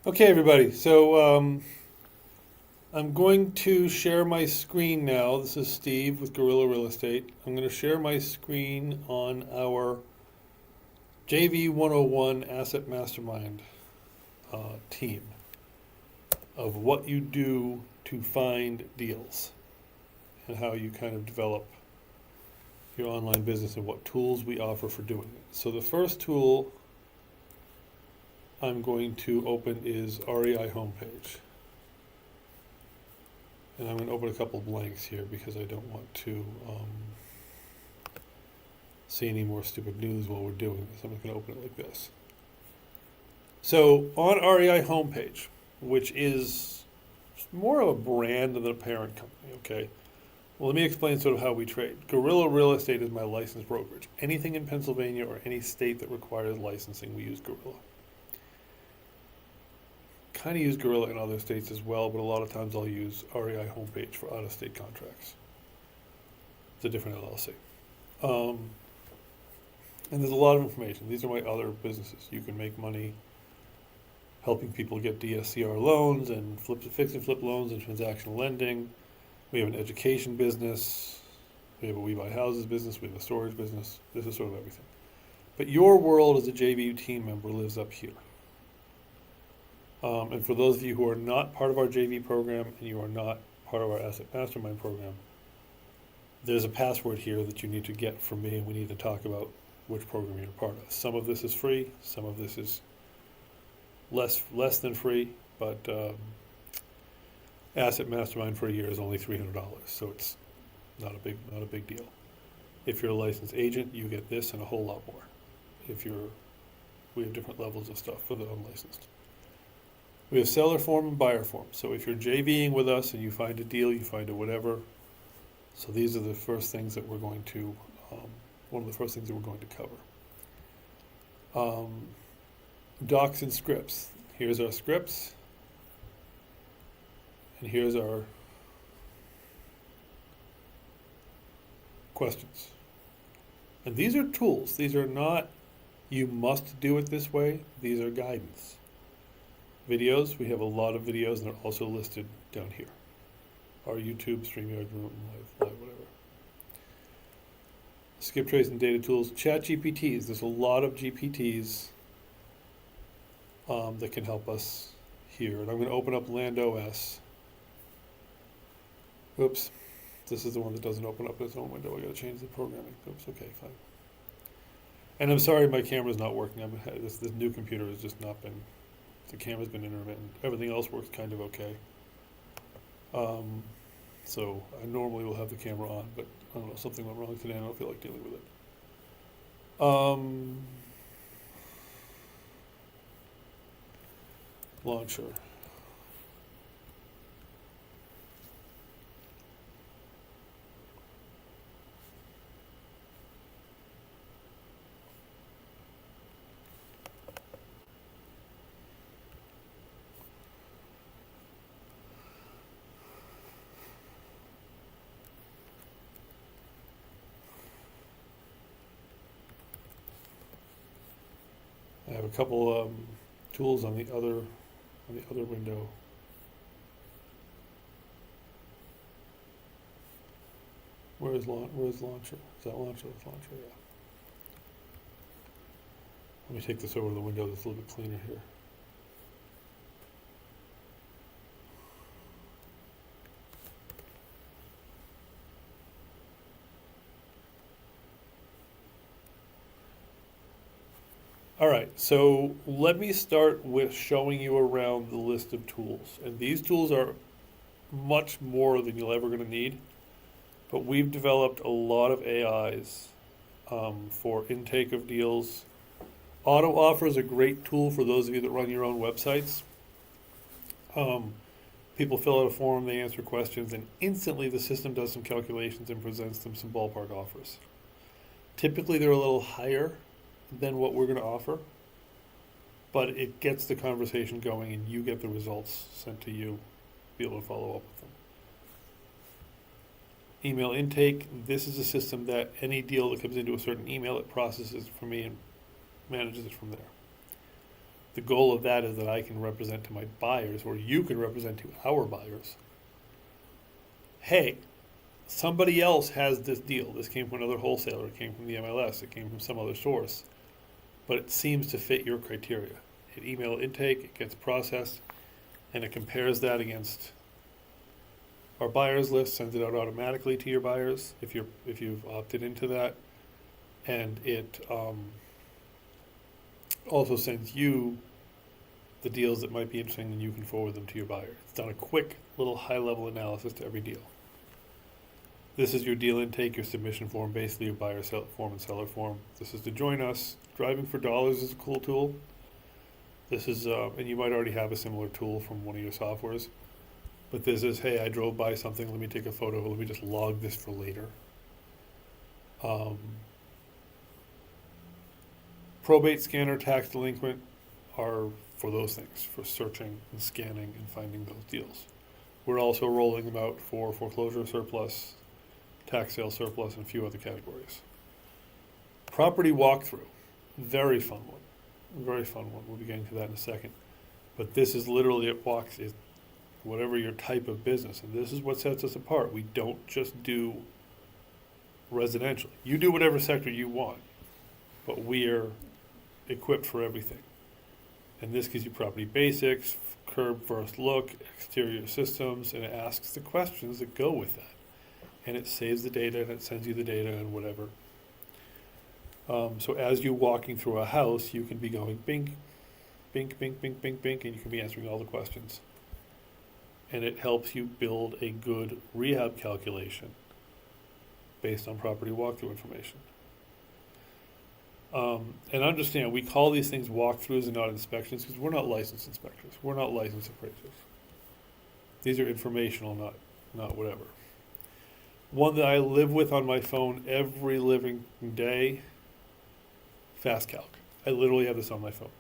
Okay, everybody. So I'm going to share my screen now. This is Steve with Gorilla Real Estate. I'm going to share my screen on our JV 101 Asset Mastermind team of what you do to find deals and how you kind of develop your online business and what tools we offer for doing it. So the first tool I'm going to open is REI homepage. And I'm going to open a couple blanks here because I don't want to see any more stupid news while we're doing this. I'm just going to open it like this. So on REI homepage, which is more of a brand than a parent company, okay? Well, let me explain sort of how we trade. Gorilla Real Estate is my licensed brokerage. Anything in Pennsylvania or any state that requires licensing, we use Gorilla. Kind of use Gorilla in other states as well, but a lot of times I'll use REI homepage for out-of-state contracts. It's a different LLC. And there's a lot of information. These are my other businesses. You can make money helping people get DSCR loans and fix and flip loans and transactional lending. We have an education business. We have a We Buy Houses business. We have a storage business. This is sort of everything. But your world as a JVU team member lives up here. And for those of you who are not part of our JV program and you are not part of our Asset Mastermind program, there's a password here that you need to get from me, and we need to talk about which program you're a part of. Some of this is free, some of this is less than free, but Asset Mastermind for a year is only $300, so it's not a big deal. If you're a licensed agent, you get this and a whole lot more. We have different levels of stuff for the unlicensed. We have seller form and buyer form. So if you're JVing with us and you find a deal, you find a whatever. So these are the first things that we're going to, one of the first things that we're going to cover. Docs and scripts. Here's our scripts. And here's our questions. And these are tools. These are not, you must do it this way. These are guidance. Videos, we have a lot of videos and they're also listed down here. Our YouTube, StreamYard, Live, whatever. Skip trace and data tools. Chat GPTs, there's a lot of GPTs that can help us here. And I'm going to open up LandOS. Oops, this is the one that doesn't open up its own window. I got to change the programming. Oops, okay, fine. And I'm sorry my camera's not working. This new computer has just not been, the camera's been intermittent. Everything else works kind of okay. So I normally will have the camera on, but I don't know, something went wrong today and I don't feel like dealing with it. Launcher. I have a couple tools on the other window. Where's launcher? Is that launcher? That's launcher, yeah. Let me take this over to the window that's a little bit cleaner here. All right, so let me start with showing you around the list of tools. And these tools are much more than you're ever going to need, but we've developed a lot of AIs for intake of deals. Auto Offer is a great tool for those of you that run your own websites. People fill out a form, they answer questions, and instantly the system does some calculations and presents them some ballpark offers. Typically, they're a little higher than what we're going to offer, but it gets the conversation going and you get the results sent to you, be able to follow up with them. Email intake, this is a system that any deal that comes into a certain email, it processes it for me and manages it from there. The goal of that is that I can represent to my buyers, or you can represent to our buyers, hey, somebody else has this deal. This came from another wholesaler, it came from the MLS, it came from some other source, but it seems to fit your criteria. Hit email intake, it gets processed, and it compares that against our buyers list, sends it out automatically to your buyers if you've opted into that, and it also sends you the deals that might be interesting, and you can forward them to your buyer. It's done a quick little high-level analysis to every deal. This is your deal intake, your submission form, basically your buyer form and seller form. This is to join us. Driving for Dollars is a cool tool. This is, and you might already have a similar tool from one of your softwares, but this is, hey, I drove by something, let me take a photo, let me just log this for later. Probate scanner, tax delinquent are for those things, for searching and scanning and finding those deals. We're also rolling them out for foreclosure surplus, tax sale surplus, and a few other categories. Property walkthrough, very fun one. Very fun one. We'll be getting to that in a second. But this is literally, it whatever your type of business. And this is what sets us apart. We don't just do residential. You do whatever sector you want, but we are equipped for everything. And this gives you property basics, curb first look, exterior systems, and it asks the questions that go with that. And it saves the data and it sends you the data and whatever. So as you're walking through a house, you can be going bink, bink, bink, bink, bink, bink, and you can be answering all the questions. And it helps you build a good rehab calculation based on property walkthrough information. And understand, we call these things walkthroughs and not inspections because we're not licensed inspectors. We're not licensed appraisers. These are informational, not whatever. One that I live with on my phone every living day, FastCalc. I literally have this on my phone.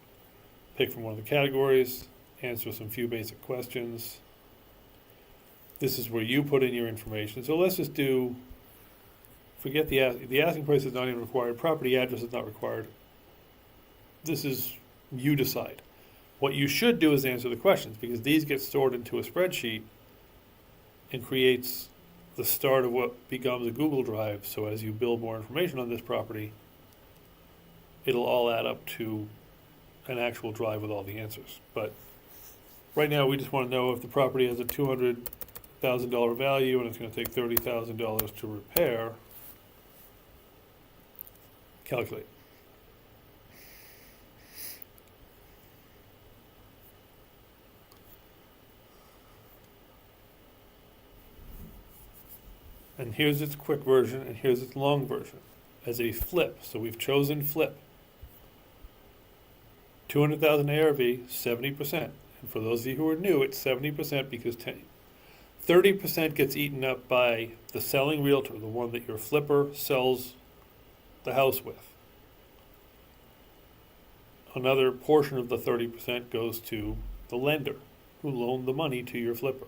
Pick from one of the categories, answer some few basic questions. This is where you put in your information. So let's just do, forget the asking price is not even required, property address is not required. This is, you decide. What you should do is answer the questions because these get stored into a spreadsheet and creates the start of what becomes a Google Drive. So as you build more information on this property, it'll all add up to an actual drive with all the answers. But right now we just want to know if the property has a $200,000 value and it's going to take $30,000 to repair. Calculate. And here's its quick version and here's its long version as a flip. So we've chosen flip. 200,000 ARV, 70%. And for those of you who are new, it's 70% because 30% gets eaten up by the selling realtor, the one that your flipper sells the house with. Another portion of the 30% goes to the lender who loaned the money to your flipper.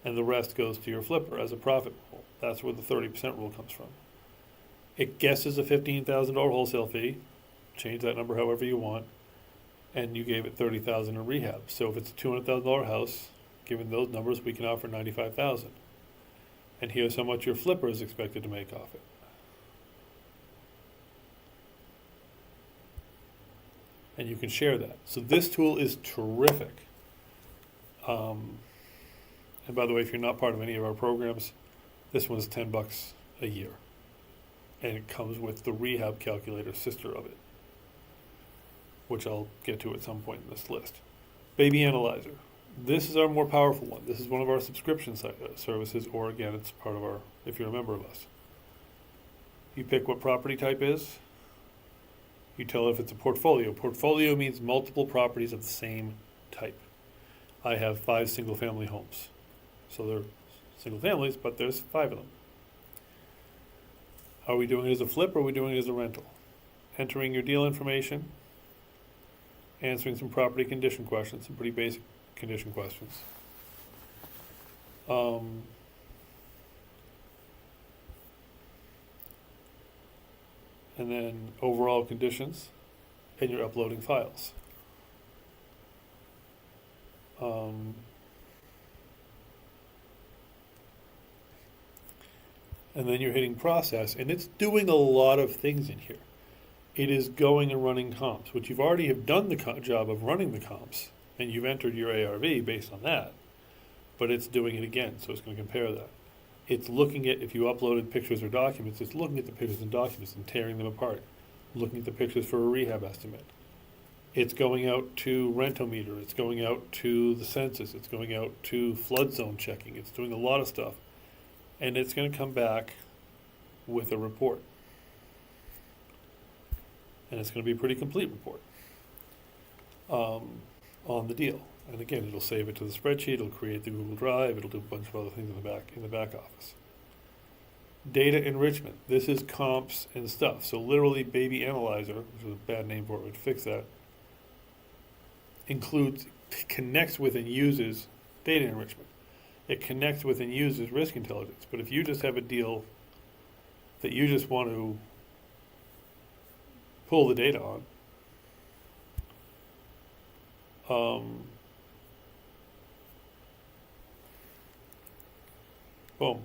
And the rest goes to your flipper as a profit rule. That's where the 30% rule comes from. It guesses a $15,000 wholesale fee. Change that number however you want. And you gave it $30,000 in rehab. So if it's a $200,000 house, given those numbers, we can offer $95,000. And here's how much your flipper is expected to make off it. And you can share that. So this tool is terrific. And by the way, if you're not part of any of our programs, this one's $10 a year. And it comes with the rehab calculator sister of it, which I'll get to at some point in this list. Baby Analyzer. This is our more powerful one. This is one of our subscription services, or again, it's part of our, if you're a member of us. You pick what property type is. You tell it if it's a portfolio. Portfolio means multiple properties of the same type. I have 5 single-family homes. So they're single families, but there's 5 of them. Are we doing it as a flip or are we doing it as a rental? Entering your deal information, answering some property condition questions, some pretty basic condition questions. And then overall conditions, and you're uploading files. Um, and then you're hitting process, and it's doing a lot of things in here. It is going and running comps, which you've already have done the job of running the comps, and you've entered your ARV based on that, but it's doing it again, so it's going to compare that. It's looking at, if you uploaded pictures or documents, it's looking at the pictures and documents and tearing them apart, looking at the pictures for a rehab estimate. It's going out to Rentometer, it's going out to the census, it's going out to flood zone checking, it's doing a lot of stuff. And it's going to come back with a report. And it's going to be a pretty complete report on the deal. And again, it'll save it to the spreadsheet, it'll create the Google Drive, it'll do a bunch of other things in the back office. Data enrichment. This is comps and stuff. So literally Baby Analyzer, which is a bad name for it, would fix that, connects with and uses data enrichment. It connects with and uses risk intelligence. But if you just have a deal that you just want to pull the data on, boom.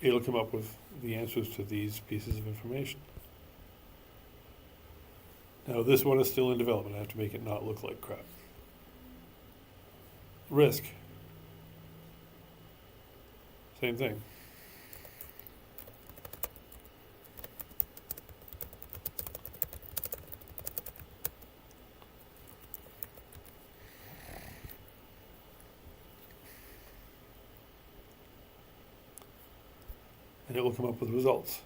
It'll come up with the answers to these pieces of information. Now this one is still in development. I have to make it not look like crap. Risk. Same thing. And it will come up with results.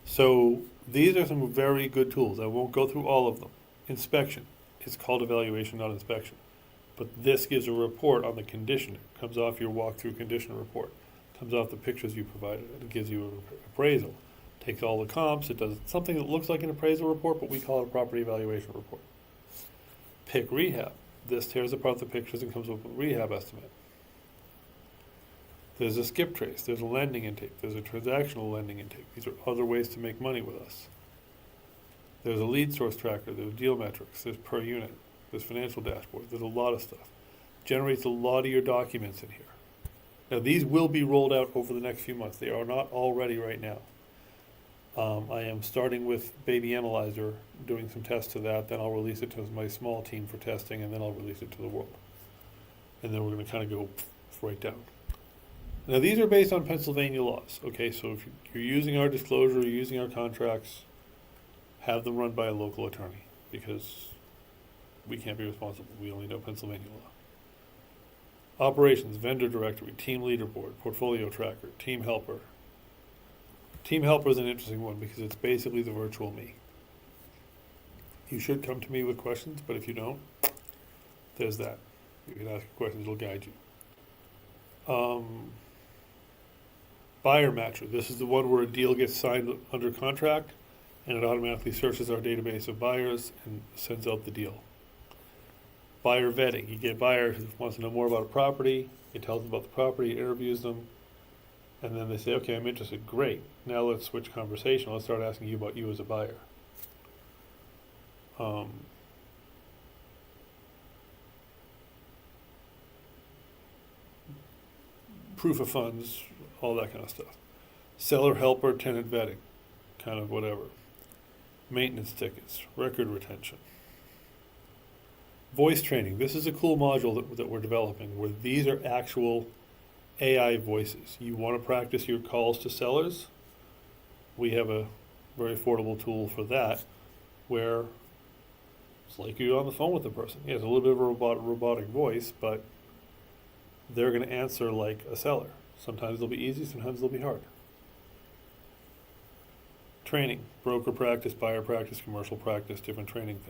So these are some very good tools. I won't go through all of them. Inspection. It's called evaluation, not inspection. But this gives a report on the condition. It comes off your walkthrough condition report. It comes off the pictures you provided. It gives you an appraisal. It takes all the comps. It does something that looks like an appraisal report, but we call it a property evaluation report. Pick rehab. This tears apart the pictures and comes up with a rehab estimate. There's a skip trace, there's a lending intake, there's a transactional lending intake. These are other ways to make money with us. There's a lead source tracker, there's deal metrics, there's per unit, there's financial dashboard, there's a lot of stuff. Generates a lot of your documents in here. Now these will be rolled out over the next few months. They are not all ready right now. I am starting with Baby Analyzer, doing some tests to that, then I'll release it to my small team for testing, and then I'll release it to the world. And then we're going to kind of go right down. Now these are based on Pennsylvania laws, okay? So if you're using our disclosure, you're using our contracts, have them run by a local attorney, because we can't be responsible. We only know Pennsylvania law. Operations, vendor directory, team leaderboard, portfolio tracker, team helper. Team helper is an interesting one because it's basically the virtual me. You should come to me with questions, but if you don't, there's that. You can ask questions, it'll guide you. Buyer matcher. This is the one where a deal gets signed under contract and it automatically searches our database of buyers and sends out the deal. Buyer vetting. You get a buyer who wants to know more about a property, it tells them about the property, it interviews them, and then they say, okay, I'm interested. Great. Now let's switch conversation. Let's start asking you about you as a buyer. Proof of funds, all that kind of stuff. Seller helper, tenant vetting, kind of whatever. Maintenance tickets, record retention. Voice training. This is a cool module that we're developing where these are actual AI voices. You want to practice your calls to sellers? We have a very affordable tool for that where it's like you're on the phone with the person. Yeah, it's a little bit of a robotic voice, but they're going to answer like a seller. Sometimes they'll be easy, sometimes they'll be hard. Training, broker practice, buyer practice, commercial practice, different training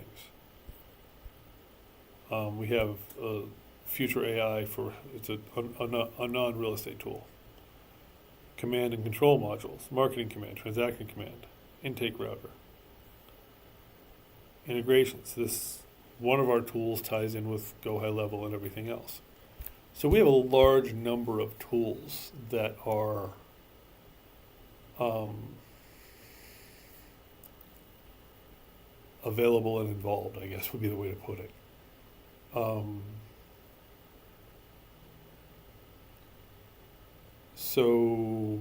things. We have Future AI for, it's a non-real estate tool. Command and control modules, marketing command, transaction command, intake router. Integrations, this, one of our tools ties in with Go High Level and everything else. So we have a large number of tools that are available and involved, I guess would be the way to put it. So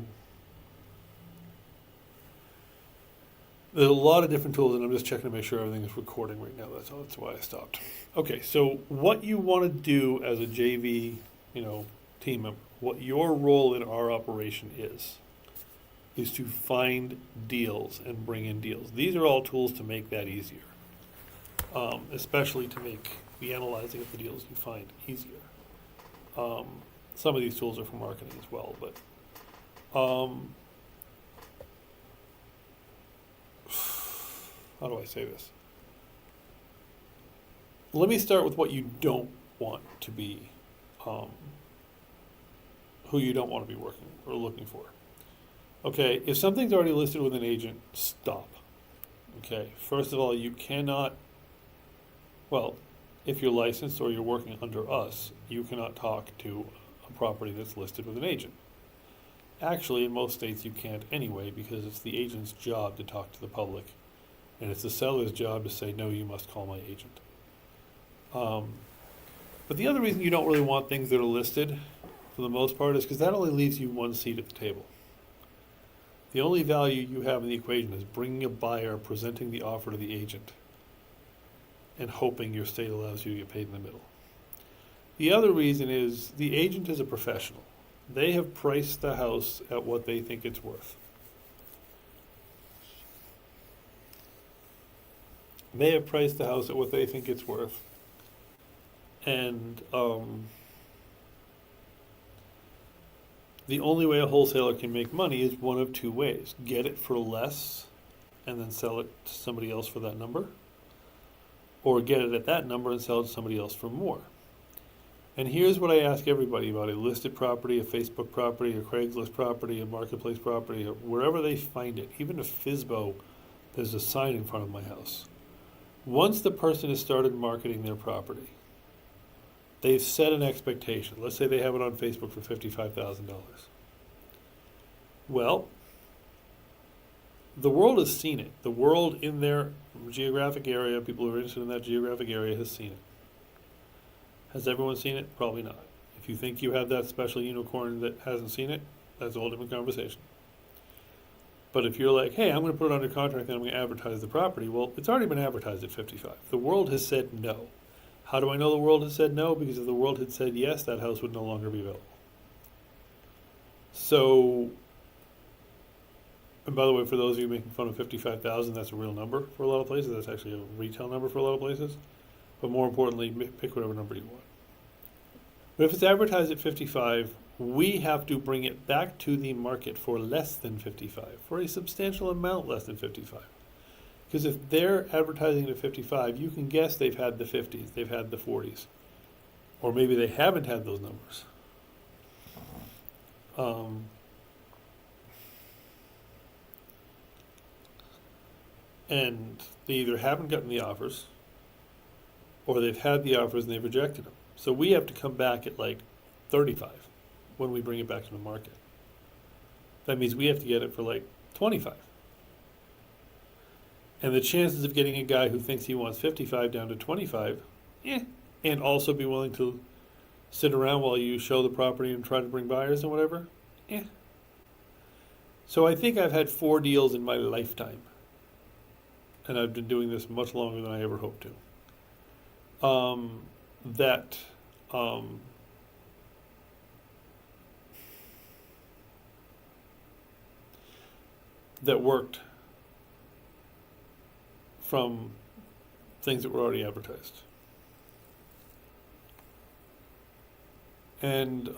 there's a lot of different tools, and I'm just checking to make sure everything is recording right now. That's why I stopped. Okay, so what you want to do as a JV, team member, what your role in our operation is to find deals and bring in deals. These are all tools to make that easier, especially to make the analyzing of the deals you find easier. Some of these tools are for marketing as well, but how do I say this? Let me start with what you don't want to be, who you don't want to be working or looking for. Okay, if something's already listed with an agent, stop. Okay, first of all, you cannot, well, if you're licensed or you're working under us, you cannot talk to a property that's listed with an agent. Actually, in most states you can't anyway, because it's the agent's job to talk to the public, and it's the seller's job to say, no, you must call my agent. But the other reason you don't really want things that are listed, for the most part, is because that only leaves you one seat at the table. The only value you have in the equation is bringing a buyer, presenting the offer to the agent, and hoping your state allows you to get paid in the middle. The other reason is the agent is a professional. They have priced the house at what they think it's worth. They have priced the house at what they think it's worth. And the only way a wholesaler can make money is one of two ways. Get it for less and then sell it to somebody else for that number, or get it at that number and sell it to somebody else for more. And here's what I ask everybody about a listed property, a Facebook property, a Craigslist property, a marketplace property, or wherever they find it. Even if FSBO, there's a sign in front of my house. Once the person has started marketing their property, they've set an expectation. Let's say they have it on Facebook for $55,000. Well, the world has seen it. The world in their geographic area, people who are interested in that geographic area, has seen it. Has everyone seen it? Probably not. If you think you have that special unicorn that hasn't seen it, that's a whole different conversation. But if you're like, hey, I'm going to put it under contract and I'm going to advertise the property, well, it's already been advertised at 55. The world has said no. How do I know the world has said no? Because if the world had said yes, that house would no longer be available. So, and by the way, for those of you making fun of 55,000, that's a real number for a lot of places. That's actually a retail number for a lot of places. But more importantly, pick whatever number you want. But if it's advertised at 55, we have to bring it back to the market for less than 55, for a substantial amount less than 55. Because if they're advertising at 55, you can guess they've had the 50s, they've had the 40s. Or maybe they haven't had those numbers. And they either haven't gotten the offers, or they've had the offers and they've rejected them. So we have to come back at like 35 when we bring it back to the market. That means we have to get it for like 25. And the chances of getting a guy who thinks he wants 55 down to 25, and also be willing to sit around while you show the property and try to bring buyers and whatever, So I think I've had 4 deals in my lifetime. And I've been doing this much longer than I ever hoped to. That worked from things that were already advertised. And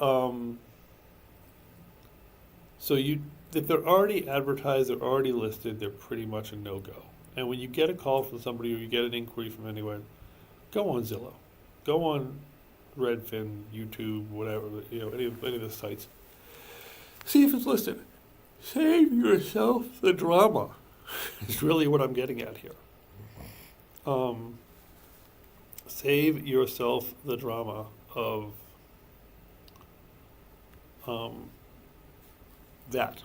so if they're already advertised, they're already listed, they're pretty much a no-go. And when you get a call from somebody or you get an inquiry from anywhere, go on Zillow, go on Redfin, YouTube, whatever, any of the sites. See if it's listed. Save yourself the drama. Is really what I'm getting at here. Save yourself the drama of that.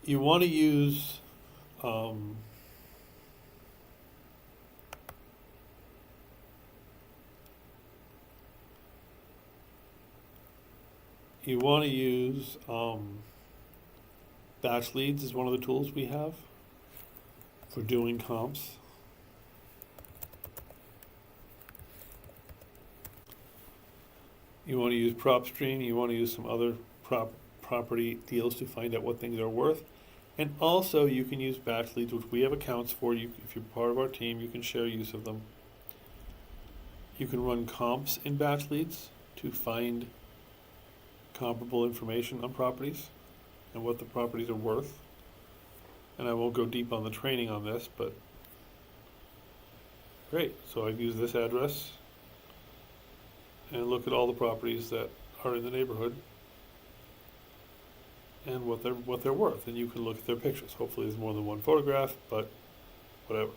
You want to use um, batch leads is one of the tools we have for doing comps. You want to use PropStream, you want to use some other property deals to find out what things are worth. And also you can use batch leads, which we have accounts for. If you're part of our team, you can share use of them. You can run comps in batch leads to find comparable information on properties and what the properties are worth. And I won't go deep on the training on this, but great. So I've used this address and look at all the properties that are in the neighborhood and what they're worth. And you can look at their pictures. Hopefully there's more than one photograph, but whatever.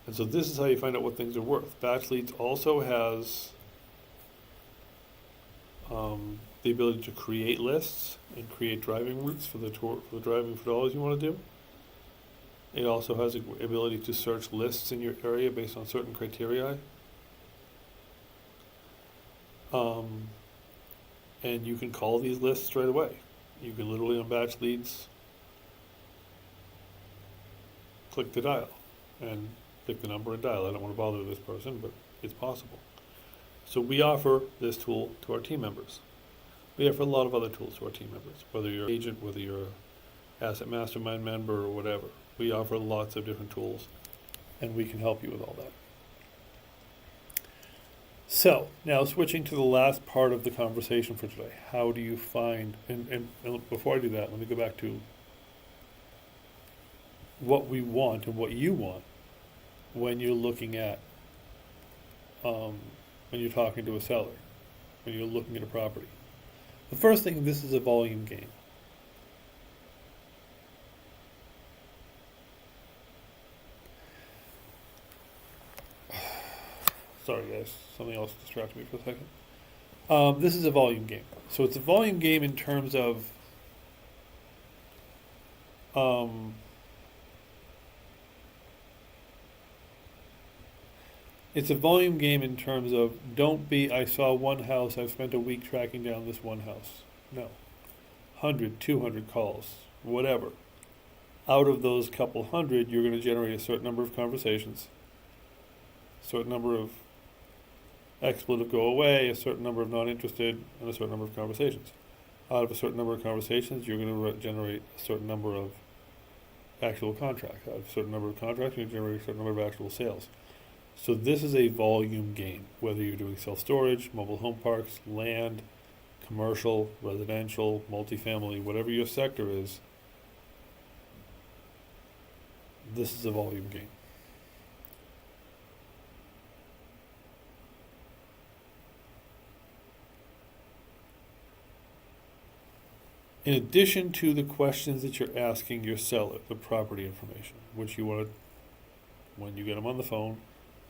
And so this is how you find out what things are worth. Batch leads also has the ability to create lists and create driving routes for the driving for dollars you want to do. It also has the ability to search lists in your area based on certain criteria. And you can call these lists right away. You can literally on batch leads click the dial and pick the number and dial. I don't want to bother this person, but it's possible. So we offer this tool to our team members. We offer a lot of other tools to our team members, whether you're an agent, whether you're an asset mastermind member or whatever. We offer lots of different tools, and we can help you with all that. So, now switching to the last part of the conversation for today. How do you find, and before I do that, let me go back to what we want and what you want when you're looking at, when you're talking to a seller, when you're looking at a property. The first thing, this is a volume game. Sorry guys, something else distracted me for a second. This is a volume game. So it's a volume game in terms of don't be, I saw one house, I've spent a week tracking down this one house. No. 100, 200 calls, whatever. Out of those couple hundred, you're going to generate a certain number of conversations, a certain number of expletive go away, a certain number of not interested, and a certain number of conversations. Out of a certain number of conversations, you're going to generate a certain number of actual contracts. Out of a certain number of contracts, you're going to generate a certain number of actual sales. So this is a volume game, whether you're doing self-storage, mobile home parks, land, commercial, residential, multifamily, whatever your sector is, this is a volume game. In addition to the questions that you're asking your seller, the property information, which you want to, when you get them on the phone,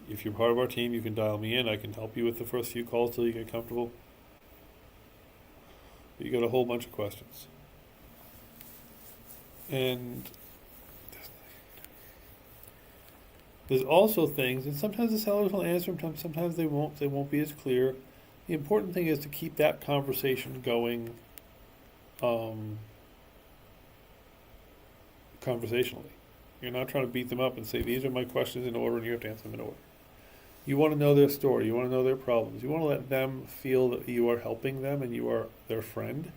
if you're part of our team, you can dial me in. I can help you with the first few calls till you get comfortable. But you got a whole bunch of questions. And there's also things, and sometimes the sellers will answer them, sometimes they won't be as clear. The important thing is to keep that conversation going conversationally. You're not trying to beat them up and say, these are my questions in order, and you have to answer them in order. You want to know their story. You want to know their problems. You want to let them feel that you are helping them and you are their friend.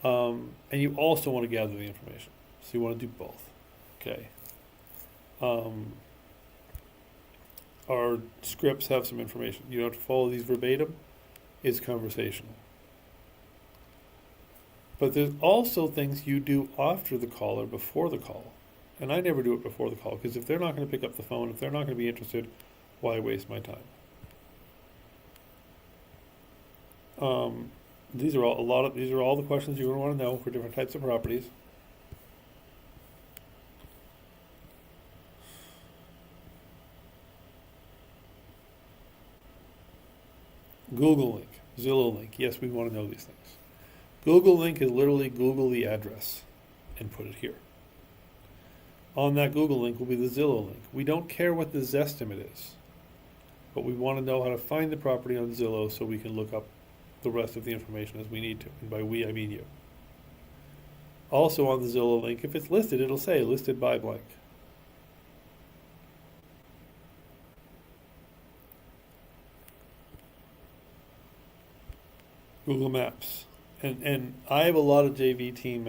And you also want to gather the information. So you want to do both. Okay. Our scripts have some information. You don't have to follow these verbatim. It's conversational. But there's also things you do after the call or before the call. And I never do it before the call, because if they're not going to pick up the phone, if they're not going to be interested, why waste my time? These are all the questions you're going to want to know for different types of properties. Google link, Zillow link. Yes, we want to know these things. Google link is literally Google the address and put it here. On that Google link will be the Zillow link. We don't care what the Zestimate is, but we want to know how to find the property on Zillow so we can look up the rest of the information as we need to. And by we, I mean you. Also on the Zillow link, if it's listed, it'll say listed by blank. Google Maps. And I have a lot of JV team